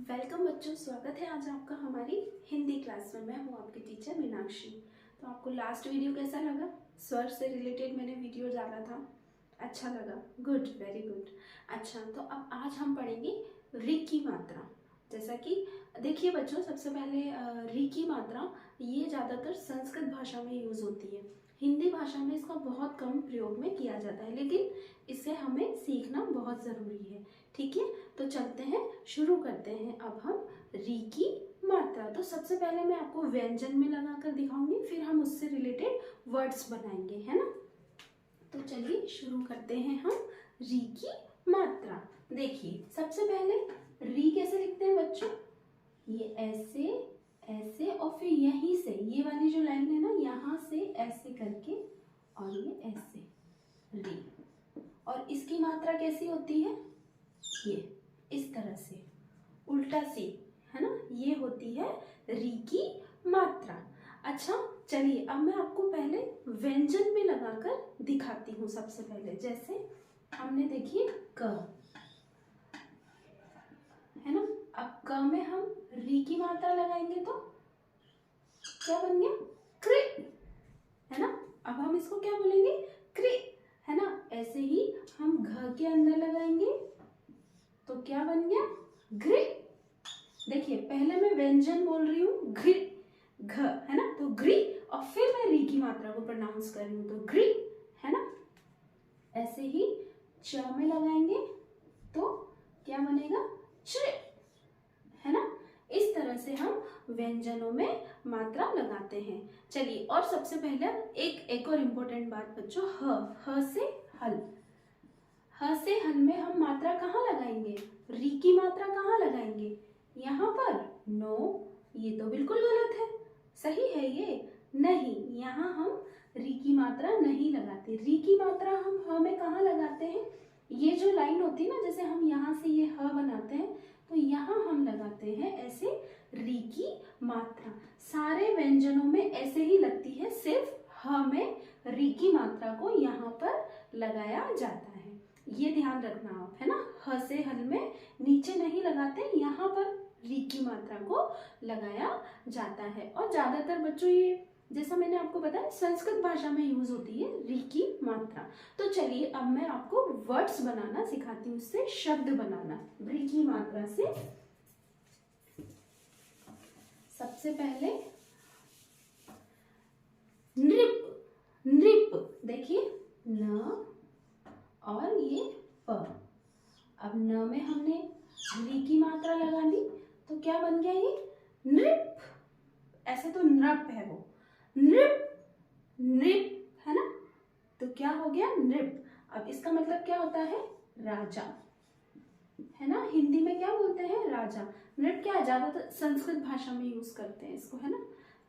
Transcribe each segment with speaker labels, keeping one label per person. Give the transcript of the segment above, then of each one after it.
Speaker 1: Welcome बच्चों, स्वागत है आज आपका हमारी हिंदी क्लास में। मैं हूँ आपकी टीचर मीनाक्षी। तो आपको लास्ट वीडियो कैसा लगा? स्वर से रिलेटेड मैंने वीडियो डाला था, अच्छा लगा? Good, very good. अच्छा, तो अब आज हम पढ़ेंगे री की मात्रा। जैसा कि देखिए बच्चों, सबसे पहले री की मात्रा ये ज़्यादातर संस्कृत भाषा में यूज़ होती है। हिंदी भाषा में इसका बहुत कम प्रयोग में किया जाता है, लेकिन इसे हमें सीखना बहुत ज़रूरी है। ठीक है, तो चलते हैं, शुरू करते हैं अब हम री की मात्रा। तो सबसे पहले मैं आपको व्यंजन में लगा कर दिखाऊंगी, फिर हम उससे रिलेटेड वर्ड्स बनाएंगे, है ना। तो चलिए शुरू करते हैं हम री की मात्रा। देखिए सबसे पहले री कैसे लिखते हैं बच्चों? ये ऐसे ऐसे और फिर यहीं से ये वाली जो लाइन है ना, यहाँ से ऐसे करके और ये ऐसे री। और इसकी मात्रा कैसी होती है? ये इस तरह से उल्टा सी, है ना, ये होती है री की मात्रा। अच्छा चलिए, अब मैं आपको पहले व्यंजन में लगाकर दिखाती हूँ। सबसे पहले जैसे हमने देखिए क, है ना। अब क में हम री की मात्रा लगाएंगे तो क्या बन गया? कृ, है ना। अब हम इसको क्या बोलेंगे? कृ, है ना। ऐसे ही हम घ के अंदर लगाएंगे तो क्या बन गया? घृ। देखिए पहले मैं व्यंजन बोल रही हूँ घृ, घ, है ना, तो घृ, और फिर मैं री की मात्रा को प्रोनाउंस कर रही हूँ तो घृ, है ना। ऐसे ही च में लगाएंगे तो क्या बनेगा? च, है ना। इस तरह से हम व्यंजनों में मात्रा लगाते हैं। चलिए, और सबसे पहले एक और इम्पोर्टेंट बात बच्चों, ह से हल। ह से हल में हम मात्रा कहाँ लगाएंगे? री की मात्रा कहाँ लगाएंगे? यहाँ पर? नो, ये तो बिल्कुल गलत है। सही है ये? नहीं, यहाँ हम री की मात्रा नहीं लगाते। री की मात्रा हम ह में कहाँ लगाते हैं? ये जो लाइन होती है ना, जैसे हम यहाँ से ये ह बनाते हैं तो यहाँ हम लगाते हैं ऐसे री की मात्रा। सारे व्यंजनों में ऐसे ही लगती है, सिर्फ ह में री की मात्रा को यहाँ पर लगाया जाता है। ये ध्यान रखना आप, है ना। ह से हल में नीचे नहीं लगाते, यहाँ पर री की मात्रा को लगाया जाता है। और ज्यादातर बच्चों ये, जैसा मैंने आपको बताया, संस्कृत भाषा में यूज होती है री की मात्रा। तो चलिए अब मैं आपको वर्ड्स बनाना सिखाती हूँ, उससे शब्द बनाना री की मात्रा से। सबसे पहले नृप, नृप, देखिए न और ये प। अब न में हमने री की मात्रा लगा दी तो क्या बन गया? ये नृप। ऐसे तो नृप है वो, नृप, नृप, है ना। तो क्या हो गया? नृप। अब इसका मतलब क्या होता है? राजा, है ना। हिंदी में क्या बोलते हैं? राजा। नृप क्या ज्यादातर संस्कृत भाषा में यूज करते हैं इसको, है ना।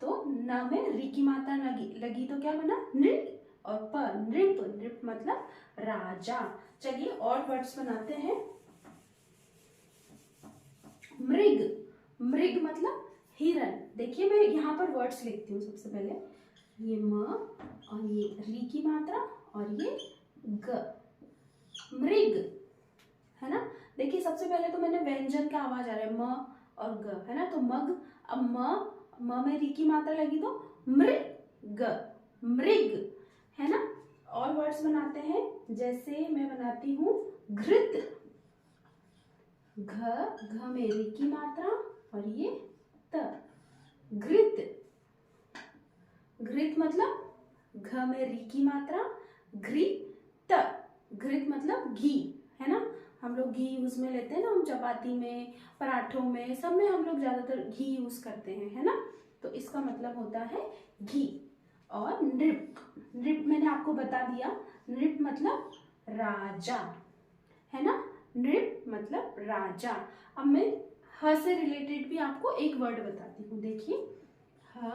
Speaker 1: तो न में री की मात्रा लगी तो क्या बना? नृप, और प नृप, नृप मतलब राजा। चलिए और वर्ड्स बनाते हैं। मृग, मृग मतलब हिरण। देखिए मैं यहाँ पर वर्ड्स लिखती हूँ। सबसे पहले ये म और ये री की मात्रा और ये ग, मृग, है ना। देखिए सबसे पहले तो मैंने व्यंजन का आवाज आ रहा है, म और ग, है ना, तो मग। अब म में री की मात्रा लगी तो मृग, मृग, है ना। और वर्ड्स बनाते हैं, जैसे मैं बनाती हूँ घृत, घ में री की मात्रा और ये त, घृत, घृत मतलब घ में री की मात्रा, घृत, घृत मतलब घी, है ना। हम लोग घी यूज में लेते हैं ना, हम चपाती में, पराठों में, सब में हम लोग ज्यादातर घी यूज करते हैं, है ना। तो इसका मतलब होता है घी। और नृप, नृप मैंने आपको बता दिया, नृप मतलब राजा, है ना। नृप मतलब राजा। अब मैं ह से रिलेटेड भी आपको एक वर्ड बताती हूँ। देखिए ह,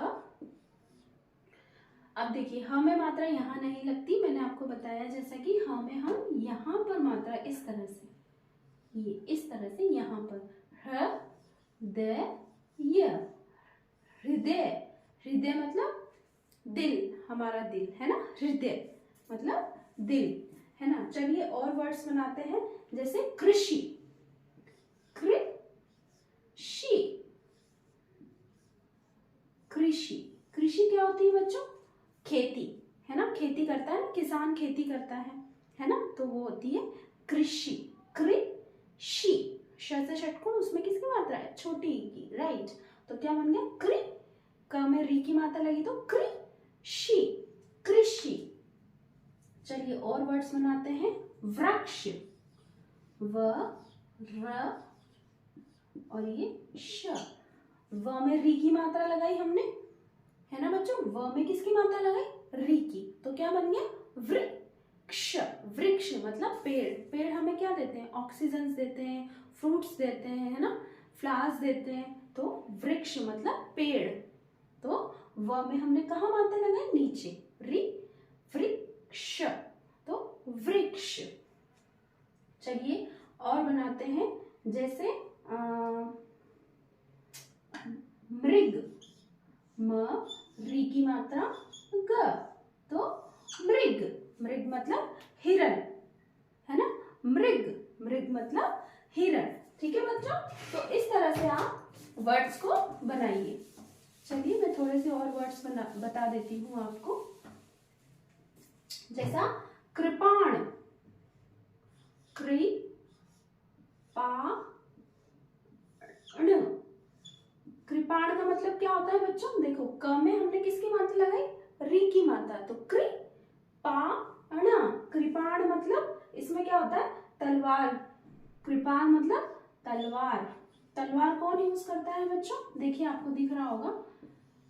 Speaker 1: अब देखिए ह में मात्रा यहाँ नहीं लगती, मैंने आपको बताया जैसा कि ह में हम यहाँ पर मात्रा इस तरह से, ये इस तरह से यहाँ पर हृदय, हृदय, हृदय मतलब दिल, हमारा दिल, है ना। हृदय मतलब दिल, है ना। चलिए और वर्ड्स बनाते हैं, जैसे कृषि, किसान खेती करता है ना, तो वो होती है कृषि। कृषि, श से षटकोण, उसमें किसकी मात्रा है, छोटी ई की, राइट। तो क्या बन गया, कृ, क में री की मात्रा लगी तो कृषि, कृषि। चलिए और वर्ड्स बनाते हैं। वृक्ष, व र और ये श। व में री की मात्रा लगाई हमने, है ना बच्चों, व में किसकी मात्रा लगाई, री की, तो क्या बन गया, वृक्ष। वृक्ष मतलब पेड़। पेड़ हमें क्या देते हैं, ऑक्सीजन देते हैं, फ्रूट्स देते हैं, है ना, फ्लावर्स देते हैं, तो वृक्ष मतलब पेड़। तो व में हमने कहाँ मात्रा लगाई, नीचे, री, वृक्ष, तो वृक्ष। चलिए और बनाते हैं, जैसे मृग, म री की मात्रा ग, तो मृग। मृग मतलब हिरण, है ना, मृग, मृग मतलब हिरण। ठीक है बच्चों, तो इस तरह से आप वर्ड्स को बनाइए। चलिए मैं थोड़े से और वर्ड्स बता देती हूँ आपको, जैसा कृपाण, कृ पा ण। कृपाण का मतलब क्या होता है बच्चों, देखो क में हमने किसकी मात्रा लगाई, री की मात्रा, तो कृ पा ण। कृपाण मतलब इसमें क्या होता है, तलवार। कृपाण मतलब तलवार। तलवार कौन यूज करता है बच्चों, देखिए आपको दिख रहा होगा,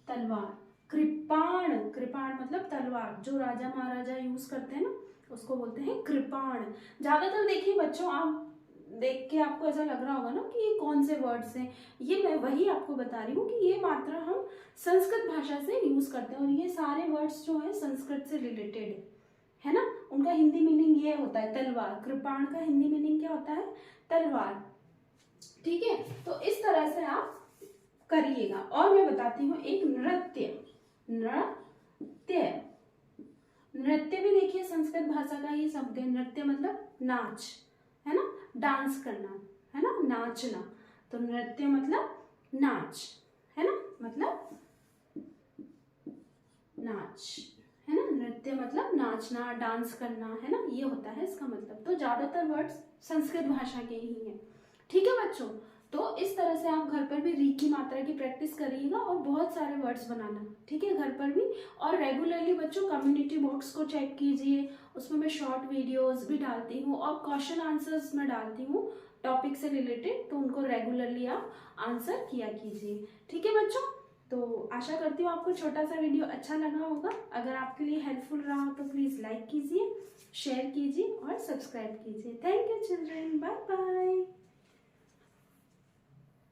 Speaker 1: तलवार। कृपाण, कृपाण मतलब तलवार, जो राजा महाराजा यूज करते हैं ना, उसको बोलते हैं कृपाण। ज्यादातर देखिए बच्चों, आप देख के आपको ऐसा लग रहा होगा ना कि ये कौन से वर्ड्स हैं, ये मैं वही आपको बता रही हूँ कि ये मात्रा हम संस्कृत भाषा से यूज करते हैं, और ये सारे वर्ड्स जो है संस्कृत से रिलेटेड है ना। उनका हिंदी मीनिंग ये होता है तलवार। कृपाण का हिंदी मीनिंग क्या होता है, तलवार। ठीक है, तो इस तरह से आप करिएगा। और मैं बताती हूँ एक नृत्य। नृत्य, नृत्य भी देखिए संस्कृत भाषा का ही शब्द है। नृत्य मतलब नाच, है ना, डांस करना, है ना, नाचना। तो नृत्य मतलब नाच, है ना, मतलब नाच, है ना। नृत्य मतलब नाचना, डांस करना, है ना, ये होता है इसका मतलब। तो ज्यादातर वर्ड्स संस्कृत भाषा के ही हैं। ठीक है बच्चों, तो इस तरह से आप घर पर भी री की मात्रा की प्रैक्टिस करिएगा और बहुत सारे वर्ड्स बनाना। ठीक है, घर पर भी। और रेगुलरली बच्चों कम्युनिटी बोर्ड्स को चेक कीजिए, उसमें मैं शॉर्ट वीडियोस भी डालती हूँ और क्वेश्चन आंसर्स में डालती हूँ टॉपिक से रिलेटेड, तो उनको रेगुलरली आप आंसर किया कीजिए। ठीक है बच्चों, तो आशा करती हूँ आपको छोटा सा वीडियो अच्छा लगा होगा। अगर आपके लिए हेल्पफुल रहा हो तो प्लीज़ लाइक कीजिए, शेयर कीजिए और सब्सक्राइब कीजिए। Thank you children, bye bye.